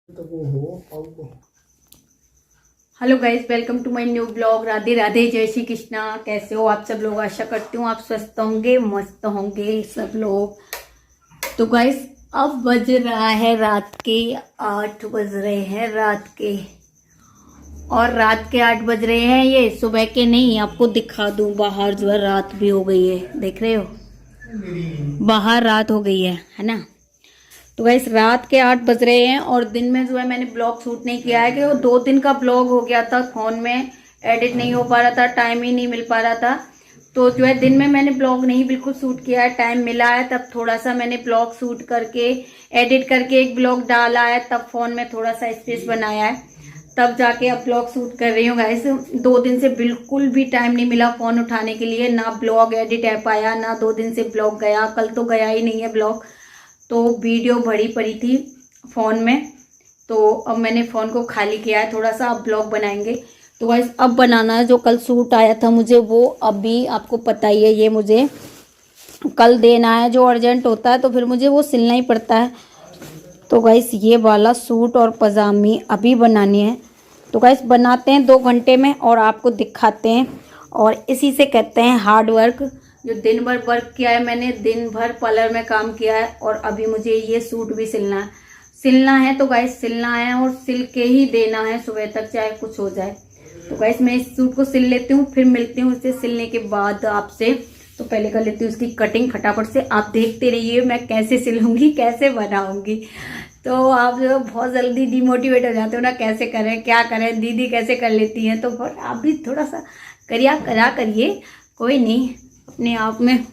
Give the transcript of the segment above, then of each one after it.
Hello guys, welcome to my new blog. Radhe Radhe, जय श्री कृष्णा। कैसे हो आप सब लोग? आशा करती हूँ आप स्वस्थ होंगे, मस्त होंगे सब लोग। तो गाइस, अब बज रहा है रात के 8 बज रहे हैं रात के, और रात के 8 बज रहे हैं, ये सुबह के नहीं। आपको दिखा दूं, बाहर जो है रात भी हो गई है, देख रहे हो बाहर रात हो गई है ना। तो गाइस, रात के 8 बज रहे हैं और दिन में जो है मैंने ब्लॉग शूट नहीं किया है कि वो 2 दिन का ब्लॉग हो गया था, फोन में एडिट नहीं हो पा रहा था, टाइम ही नहीं मिल पा रहा था। तो जो है दिन में मैंने ब्लॉग नहीं बिल्कुल शूट किया है। टाइम मिला है तब थोड़ा सा मैंने ब्लॉग शूट करके एडिट करके एक ब्लॉग डाला है, तब फोन में थोड़ा सा स्पेस बनाया है, तब जाके अब ब्लॉग शूट कर रही हूँ गाइस। 2 दिन से बिल्कुल भी टाइम नहीं मिला फोन उठाने के लिए, ना ब्लॉग एडिट है पाया, ना 2 दिन से ब्लॉग गया। कल तो गया ही नहीं है ब्लॉग, तो वीडियो भरी पड़ी थी फ़ोन में। तो अब मैंने फ़ोन को खाली किया है थोड़ा सा, अब ब्लॉग बनाएंगे। तो गाइस, अब बनाना है। जो कल सूट आया था मुझे, वो अभी आपको पता ही है, ये मुझे कल देना है। जो अर्जेंट होता है तो फिर मुझे वो सिलना ही पड़ता है। तो गाइस, ये वाला सूट और पजामी अभी बनानी है। तो गाइस, बनाते हैं 2 घंटे में और आपको दिखाते हैं। और इसी से कहते हैं हार्ड वर्क। जो दिन भर वर्क किया है मैंने, दिन भर पार्लर में काम किया है, और अभी मुझे ये सूट भी सिलना है। तो गाइस, सिलना है और सिल के ही देना है सुबह तक, चाहे कुछ हो जाए। तो गाइस, मैं इस सूट को सिल लेती हूँ, फिर मिलती हूँ इसे सिलने के बाद आपसे। तो पहले कर लेती हूँ उसकी कटिंग फटाफट से। आप देखते रहिए मैं कैसे सिलूंगी, कैसे बनाऊंगी। तो आप जो बहुत जल्दी डिमोटिवेट हो जाते हो ना, कैसे करें क्या करें, दीदी कैसे कर लेती हैं। तो आप भी थोड़ा सा करा करिए, कोई नहीं, अपने आप में।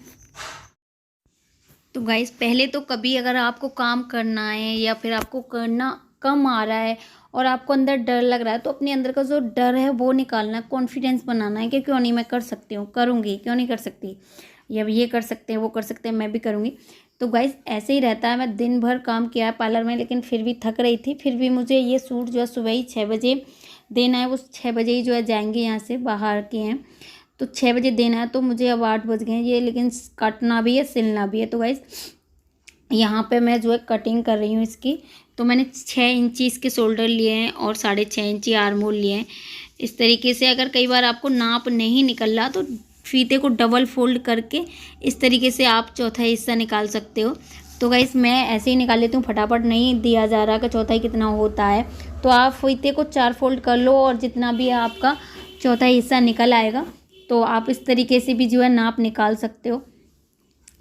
तो गाइस, पहले तो कभी अगर आपको काम करना है या फिर आपको करना कम आ रहा है और आपको अंदर डर लग रहा है, तो अपने अंदर का जो डर है वो निकालना है, कॉन्फिडेंस बनाना है कि क्यों नहीं, मैं कर सकती हूँ, करूँगी, क्यों नहीं कर सकती, या ये कर सकते हैं, वो कर सकते हैं, मैं भी करूँगी। तो गाइस, ऐसे ही रहता है। मैं दिन भर काम किया है पार्लर में, लेकिन फिर भी थक रही थी। फिर भी मुझे ये सूट जो है सुबह ही 6 बजे देना है। वो 6 बजे ही जो है जाएंगे, यहाँ से बाहर के हैं, तो 6 बजे देना है। तो मुझे अब 8 बज गए हैं ये, लेकिन काटना भी है, सिलना भी है। तो गाइस, यहाँ पे मैं जो है कटिंग कर रही हूँ इसकी। तो मैंने 6 इंची इसके शोल्डर लिए हैं और 6.5 इंची आर्म होल लिए हैं। इस तरीके से अगर कई बार आपको नाप नहीं निकल रहा तो फीते को डबल फोल्ड करके इस तरीके से आप चौथा हिस्सा निकाल सकते हो। तो गाइस, मैं ऐसे ही निकाल लेती हूँ, फटाफट नहीं दिया जा रहा कि चौथाई कितना होता है। तो आप फीते को 4 फोल्ड कर लो और जितना भी आपका चौथा हिस्सा निकल आएगा, तो आप इस तरीके से भी जो है नाप निकाल सकते हो।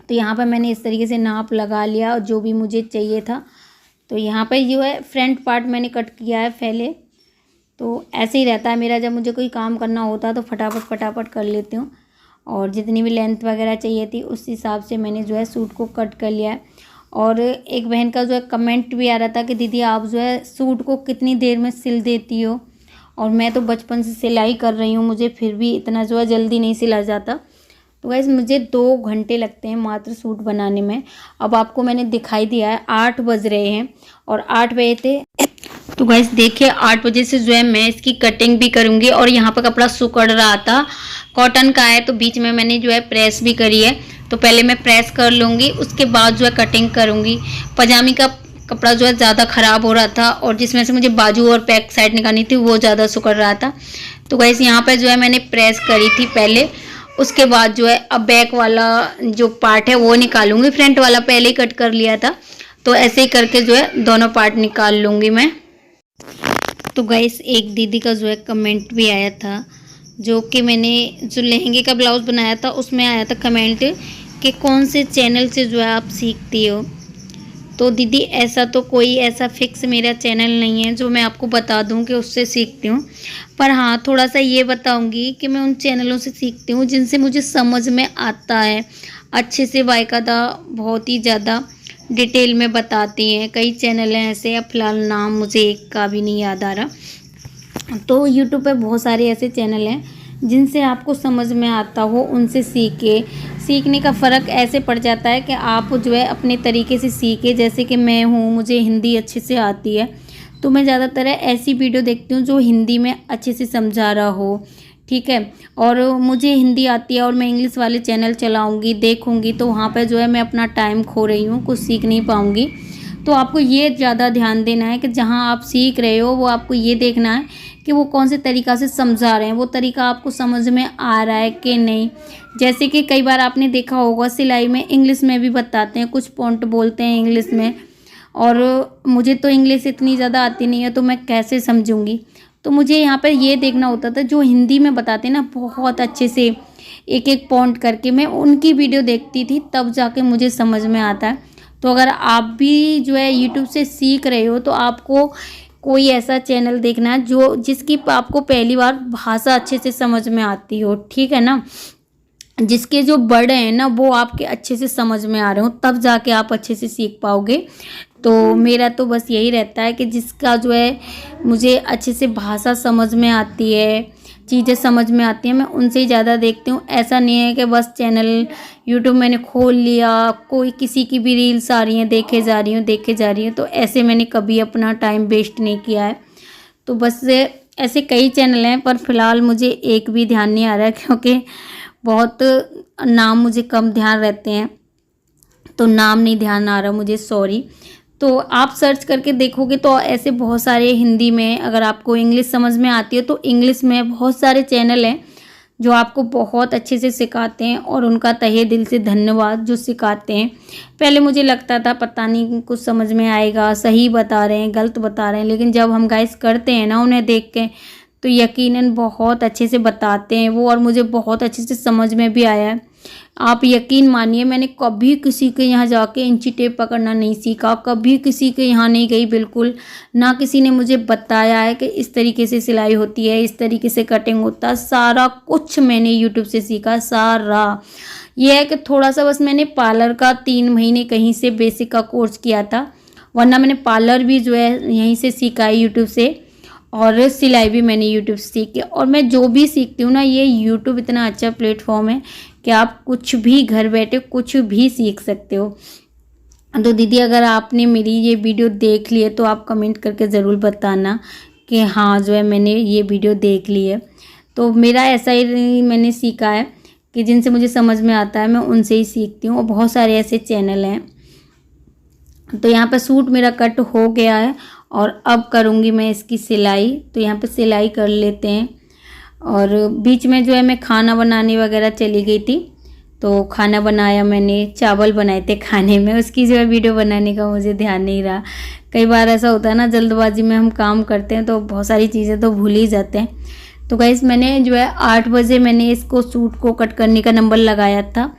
तो यहाँ पर मैंने इस तरीके से नाप लगा लिया जो भी मुझे चाहिए था। तो यहाँ पर जो है फ्रंट पार्ट मैंने कट किया है पहले। तो ऐसे ही रहता है मेरा, जब मुझे कोई काम करना होता है तो फटाफट कर लेती हूँ। और जितनी भी लेंथ वगैरह चाहिए थी उस हिसाब से मैंने जो है सूट को कट कर लिया है। और एक बहन का जो है कमेंट भी आ रहा था कि दीदी आप जो है सूट को कितनी देर में सिल देती हो। और मैं तो बचपन से सिलाई कर रही हूँ, मुझे फिर भी इतना जो है जल्दी नहीं सिला जाता। तो गाइस, मुझे 2 घंटे लगते हैं मात्र सूट बनाने में। अब आपको मैंने दिखाई दिया है 8 बज रहे हैं और 8 बजे थे। तो गाइस देखिए, 8 बजे से जो है मैं इसकी कटिंग भी करूँगी। और यहाँ पर कपड़ा सुकड़ रहा था, कॉटन का है, तो बीच में मैंने जो है प्रेस भी करी है। तो पहले मैं प्रेस कर लूँगी, उसके बाद जो है कटिंग करूँगी। पजामी का कपड़ा जो है ज़्यादा ख़राब हो रहा था और जिसमें से मुझे बाजू और बैक साइड निकालनी थी वो ज़्यादा सुकड़ रहा था। तो गाइस, यहाँ पर जो है मैंने प्रेस करी थी पहले, उसके बाद जो है अब बैक वाला जो पार्ट है वो निकालूंगी। फ्रंट वाला पहले ही कट कर लिया था, तो ऐसे ही करके जो है दोनों पार्ट निकाल लूँगी मैं। तो गाइस, एक दीदी का जो है कमेंट भी आया था, जो कि मैंने जो लहंगे का ब्लाउज़ बनाया था उसमें आया था कमेंट कि कौन से चैनल से जो है आप सीखती हो। तो दीदी, ऐसा तो कोई ऐसा फिक्स मेरा चैनल नहीं है जो मैं आपको बता दूं कि उससे सीखती हूँ। पर हाँ, थोड़ा सा ये बताऊंगी कि मैं उन चैनलों से सीखती हूँ जिनसे मुझे समझ में आता है अच्छे से, बाकायदा बहुत ही ज़्यादा डिटेल में बताती हैं। कई चैनल हैं ऐसे, अब फ़िलहाल नाम मुझे एक का भी नहीं याद आ रहा। तो यूट्यूब पे बहुत सारे ऐसे चैनल हैं जिनसे आपको समझ में आता हो, उनसे सीखने का फ़र्क ऐसे पड़ जाता है कि आप जो है अपने तरीके से सीखे। जैसे कि मैं हूँ, मुझे हिंदी अच्छे से आती है, तो मैं ज़्यादातर ऐसी वीडियो देखती हूँ जो हिंदी में अच्छे से समझा रहा हो, ठीक है। और मुझे हिंदी आती है और मैं इंग्लिश वाले चैनल चलाऊँगी, देखूँगी, तो वहाँ पर जो है मैं अपना टाइम खो रही हूँ, कुछ सीख नहीं पाऊँगी। तो आपको ये ज़्यादा ध्यान देना है कि जहाँ आप सीख रहे हो वो आपको ये देखना है कि वो कौन से तरीक़ा से समझा रहे हैं, वो तरीका आपको समझ में आ रहा है कि नहीं। जैसे कि कई बार आपने देखा होगा सिलाई में इंग्लिश में भी बताते हैं, कुछ पॉइंट बोलते हैं इंग्लिश में, और मुझे तो इंग्लिश इतनी ज़्यादा आती नहीं है तो मैं कैसे समझूंगी। तो मुझे यहाँ पर ये देखना होता था जो हिंदी में बताते हैं ना बहुत अच्छे से एक एक पॉइंट करके, मैं उनकी वीडियो देखती थी तब जाके मुझे समझ में आता है। तो अगर आप भी जो है यूट्यूब से सीख रहे हो तो आपको कोई ऐसा चैनल देखना है जो जिसकी आपको पहली बार भाषा अच्छे से समझ में आती हो, ठीक है ना। जिसके जो वर्ड हैं ना वो आपके अच्छे से समझ में आ रहे हो, तब जाके आप अच्छे से सीख पाओगे। तो मेरा तो बस यही रहता है कि जिसका जो है मुझे अच्छे से भाषा समझ में आती है, चीज़ें समझ में आती हैं, मैं उनसे ही ज़्यादा देखती हूँ। ऐसा नहीं है कि बस चैनल यूट्यूब मैंने खोल लिया, कोई किसी की भी रील्स आ रही हैं देखे जा रही हूँ, तो ऐसे मैंने कभी अपना टाइम वेस्ट नहीं किया है। तो बस ऐसे कई चैनल हैं पर फ़िलहाल मुझे एक भी ध्यान नहीं आ रहा है क्योंकि बहुत नाम मुझे कम ध्यान रहते हैं, तो नाम नहीं ध्यान आ रहा मुझे, सॉरी। तो आप सर्च करके देखोगे तो ऐसे बहुत सारे हिंदी में, अगर आपको इंग्लिश समझ में आती है तो इंग्लिश में बहुत सारे चैनल हैं जो आपको बहुत अच्छे से सिखाते हैं, और उनका तहे दिल से धन्यवाद जो सिखाते हैं। पहले मुझे लगता था पता नहीं कुछ समझ में आएगा, सही बता रहे हैं गलत बता रहे हैं, लेकिन जब हम गाइस करते हैं ना उन्हें देख के तो यकीनन बहुत अच्छे से बताते हैं वो, और मुझे बहुत अच्छे से समझ में भी आया है। आप यकीन मानिए मैंने कभी किसी के यहाँ जाके इंची टेप पकड़ना नहीं सीखा, कभी किसी के यहाँ नहीं गई, बिल्कुल ना किसी ने मुझे बताया है कि इस तरीके से सिलाई होती है, इस तरीके से कटिंग होता है। सारा कुछ मैंने यूट्यूब से सीखा, सारा। ये है कि थोड़ा सा बस मैंने पार्लर का 3 महीने कहीं से बेसिक का कोर्स किया था, वरना मैंने पार्लर भी जो है यहीं से सीखा है यूट्यूब से, और सिलाई भी मैंने यूट्यूब से सीखी। और मैं जो भी सीखती हूँ ना, ये यूट्यूब इतना अच्छा प्लेटफॉर्म है कि आप कुछ भी घर बैठे कुछ भी सीख सकते हो। तो दीदी अगर आपने मेरी ये वीडियो देख ली है तो आप कमेंट करके ज़रूर बताना कि हाँ जो है मैंने ये वीडियो देख ली है। तो मेरा ऐसा ही मैंने सीखा है कि जिनसे मुझे समझ में आता है मैं उनसे ही सीखती हूँ, और बहुत सारे ऐसे चैनल हैं। तो यहाँ पर सूट मेरा कट हो गया है और अब करूँगी मैं इसकी सिलाई। तो यहाँ पे सिलाई कर लेते हैं, और बीच में जो है मैं खाना बनाने वगैरह चली गई थी, तो खाना बनाया मैंने, चावल बनाए थे खाने में, उसकी जो है वीडियो बनाने का मुझे ध्यान नहीं रहा। कई बार ऐसा होता है ना जल्दबाजी में हम काम करते हैं तो बहुत सारी चीज़ें तो भूल ही जाते हैं। तो गाइस मैंने जो है 8 बजे मैंने इसको सूट को कट करने का नंबर लगाया था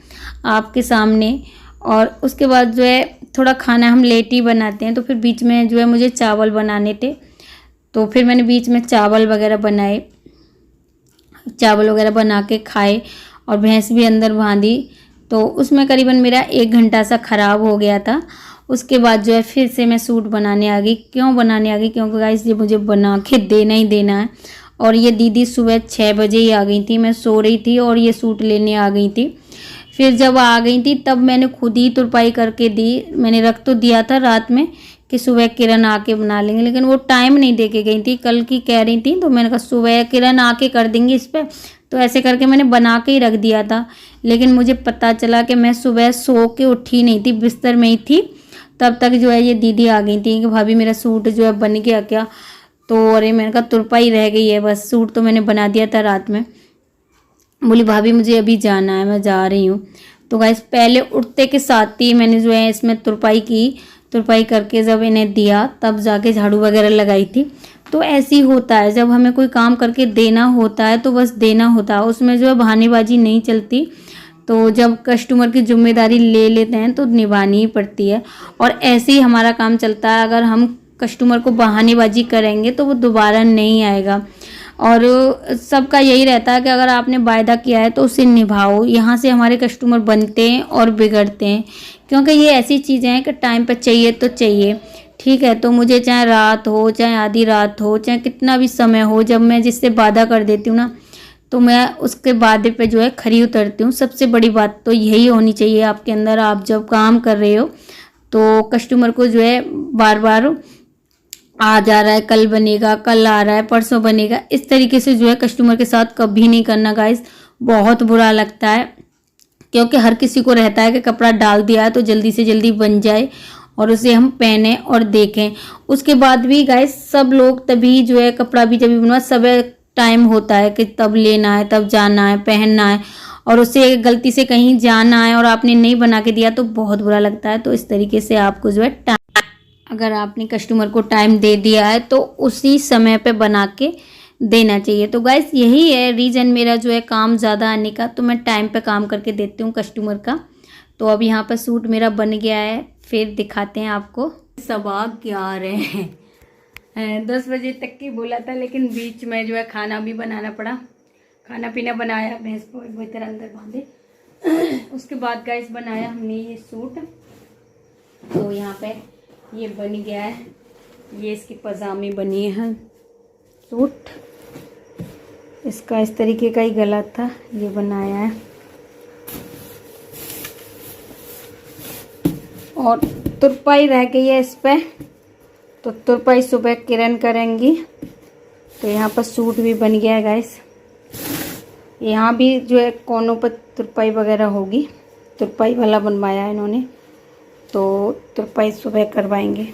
आपके सामने, और उसके बाद जो है थोड़ा खाना हम लेट ही बनाते हैं, तो फिर बीच में जो है मुझे चावल बनाने थे, तो फिर मैंने बीच में चावल वगैरह बना के खाए, और भैंस भी अंदर बांधी। तो उसमें करीबन मेरा 1 घंटा सा ख़राब हो गया था। उसके बाद जो है फिर से मैं सूट बनाने आ गई। क्यों बनाने आ गई? क्योंकि गाइस ये मुझे बना के देना ही देना है। और ये दीदी सुबह 6 बजे ही आ गई थी, मैं सो रही थी और ये सूट लेने आ गई थी। फिर जब आ गई थी तब मैंने खुद ही तुरपाई करके दी। मैंने रख तो दिया था रात में कि सुबह किरण आके बना लेंगे, लेकिन वो टाइम नहीं दे के गई थी, कल की कह रही थी, तो मैंने कहा सुबह किरण आके कर देंगी इस पर। तो ऐसे करके मैंने बना के ही रख दिया था, लेकिन मुझे पता चला कि मैं सुबह सो के उठी नहीं थी, बिस्तर में ही थी। तब तक जो है ये दीदी आ गई थी कि भाभी मेरा सूट जो है बन गया क्या? तो अरे मैंने कहा तुरपाई रह गई है बस, सूट तो मैंने बना दिया था रात में। बोली भाभी मुझे अभी जाना है, मैं जा रही हूँ। तो गाइस पहले उठते के साथ ही मैंने जो है इसमें तुरपाई की, तुरपाई करके जब इन्हें दिया तब जाके झाड़ू वगैरह लगाई थी। तो ऐसे ही होता है, जब हमें कोई काम करके देना होता है तो बस देना होता है, उसमें जो है बहानेबाजी नहीं चलती। तो जब कस्टमर की जिम्मेदारी ले लेते हैं तो निभानी ही पड़ती है, और ऐसे ही हमारा काम चलता है। अगर हम कस्टमर को बहानेबाजी करेंगे तो वो दोबारा नहीं आएगा। और सबका यही रहता है कि अगर आपने वायदा किया है तो उसे निभाओ। यहाँ से हमारे कस्टमर बनते हैं और बिगड़ते हैं, क्योंकि ये ऐसी चीज़ें हैं कि टाइम पर चाहिए तो चाहिए, ठीक है। तो मुझे चाहे रात हो, चाहे आधी रात हो, चाहे कितना भी समय हो, जब मैं जिससे वादा कर देती हूँ ना तो मैं उसके वादे पे जो है खरी उतरती हूँ। सबसे बड़ी बात तो यही होनी चाहिए आपके अंदर। आप जब काम कर रहे हो तो कस्टमर को जो है बार बार आ जा रहा है, कल बनेगा, कल आ रहा है, परसों बनेगा, इस तरीके से जो है कस्टमर के साथ कभी नहीं करना गाइस। बहुत बुरा लगता है, क्योंकि हर किसी को रहता है कि कपड़ा डाल दिया है तो जल्दी से जल्दी बन जाए, और उसे हम पहने और देखें। उसके बाद भी गाइस सब लोग तभी जो है कपड़ा भी जब भी बनवा, सब टाइम होता है कि तब लेना है, तब जाना है, पहनना है, और उससे गलती से कहीं जाना है और आपने नहीं बना के दिया तो बहुत बुरा लगता है। तो इस तरीके से आपको जो है अगर आपने कस्टमर को टाइम दे दिया है तो उसी समय पे बना के देना चाहिए। तो गाइस यही है रीज़न मेरा जो है काम ज़्यादा आने का, तो मैं टाइम पे काम करके देती हूँ कस्टमर का। तो अब यहाँ पर सूट मेरा बन गया है, फिर दिखाते हैं आपको। 11:15 हैं, 10 बजे तक की बोला था, लेकिन बीच में जो है खाना भी बनाना पड़ा। खाना पीना बनाया, भैंस को वो तरह अंदर बांधे। उसके बाद गाइस बनाया हमने ये सूट। तो यहाँ पे ये बन गया है, ये इसकी पजामी बनी है सूट। इसका इस तरीके का ही गला था, ये बनाया है। और तुरपाई रह गई है इस पे, तो तुरपाई सुबह किरण करेंगी। तो यहाँ पर सूट भी बन गया है गाइस। यहाँ भी जो है कोनों पर तुरपाई वगैरह होगी, तुरपाई वाला बनवाया है इन्होंने, तो तुरपाई सुबह करवाएंगे।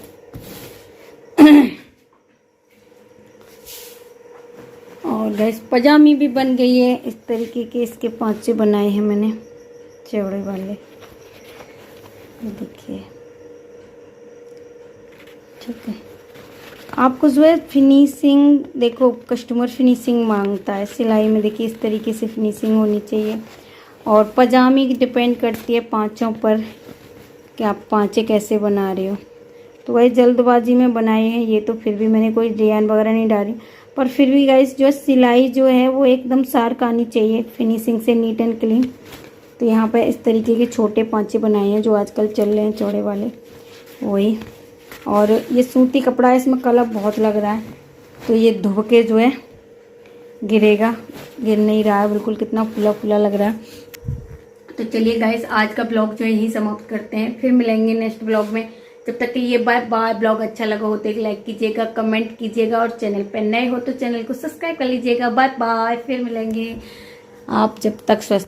और गैस पजामी भी बन गई है इस तरीके के, इसके 5 बनाए हैं मैंने चौड़े वाले, देखिए। ठीक है, आपको जो है फिनिशिंग देखो, कस्टमर फिनिशिंग मांगता है सिलाई में, देखिए इस तरीके से फिनिशिंग होनी चाहिए। और पजामी की डिपेंड करती है पाँचों पर कि आप पाँचे कैसे बना रहे हो। तो वही जल्दबाजी में बनाए हैं ये, तो फिर भी मैंने कोई डिजाइन वगैरह नहीं डाली, पर फिर भी गाइस जो है सिलाई जो है वो एकदम शार्प आनी चाहिए, फिनिशिंग से नीट एंड क्लीन। तो यहाँ पे इस तरीके के छोटे पाँचे बनाए हैं जो आजकल चल रहे हैं, चौड़े वाले वही। और ये सूती कपड़ा है, इसमें कलर बहुत लग रहा है, तो ये धुब के जो है गिरेगा, गिर नहीं रहा है बिल्कुल, कितना फुला फुला लग रहा है। तो चलिए गाइस आज का ब्लॉग जो है यही समाप्त करते हैं, फिर मिलेंगे नेक्स्ट ब्लॉग में। जब तक के लिए बाय बाय। ब्लॉग अच्छा लगा हो तो एक लाइक कीजिएगा, कमेंट कीजिएगा, और चैनल पर नए हो तो चैनल को सब्सक्राइब कर लीजिएगा। बाय बाय, फिर मिलेंगे। आप जब तक स्वस्थ